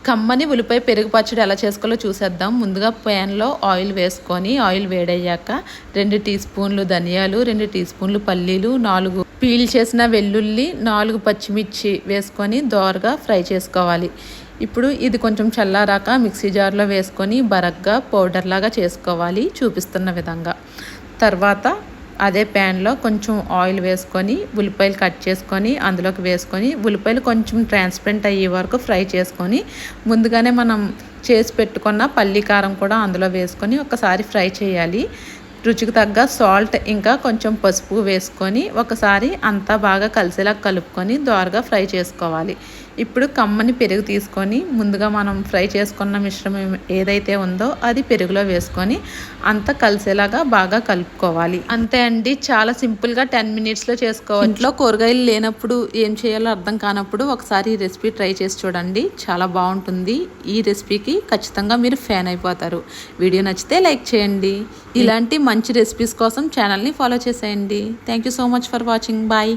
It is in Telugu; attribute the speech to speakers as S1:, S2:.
S1: కమ్మని ఉల్లిపాయ పెరుగు పచ్చడి ఎలా చేసుకోవాలో చూసేద్దాం. ముందుగా ప్యాన్లో ఆయిల్ వేసుకొని ఆయిల్ వేడయ్యాక 2 టీ స్పూన్లు ధనియాలు, 2 టీ స్పూన్లు పల్లీలు, 4 పీల్ చేసిన వెల్లుల్లి, 4 పచ్చిమిర్చి వేసుకొని దోరగా ఫ్రై చేసుకోవాలి. ఇప్పుడు ఇది కొంచెం చల్లారాక మిక్సీ జార్లో వేసుకొని బరగ్గా పౌడర్ లాగా చేసుకోవాలి చూపిస్తున్న విధంగా. తర్వాత అదే ప్యాన్లో కొంచెం ఆయిల్ వేసుకొని ఉల్లిపాయలు కట్ చేసుకొని అందులోకి వేసుకొని ఉల్లిపాయలు కొంచెం ట్రాన్స్పరెంట్ అయ్యే వరకు ఫ్రై చేసుకొని ముందుగానే మనం చేసి పెట్టుకున్న పల్లి కారం కూడా అందులో వేసుకొని ఒకసారి ఫ్రై చేయాలి. రుచికి తగ్గ సాల్ట్ ఇంకా కొంచెం పసుపు వేసుకొని ఒకసారి అంతా బాగా కలిసేలా కలుపుకొని దోరగా ఫ్రై చేసుకోవాలి. ఇప్పుడు కమ్మని పెరుగు తీసుకొని ముందుగా మనం ఫ్రై చేసుకున్న మిశ్రమం ఏదైతే ఉందో అది పెరుగులో వేసుకొని అంతా కలిసేలాగా బాగా కలుపుకోవాలి. అంతే అండి, చాలా సింపుల్గా 10 మినిట్స్లో చేసుకోవాలి. ఇంట్లో కూరగాయలు లేనప్పుడు ఏం చేయాలో అర్థం కానప్పుడు ఒకసారి ఈ రెసిపీ ట్రై చేసి చూడండి, చాలా బాగుంటుంది. ఈ రెసిపీకి ఖచ్చితంగా మీరు ఫ్యాన్ అయిపోతారు. వీడియో నచ్చితే లైక్ చేయండి. ఇలాంటి మంచి రెసిపీస్ కోసం ఛానల్ని ఫాలో చేసేయండి. Thank you so much for watching. Bye.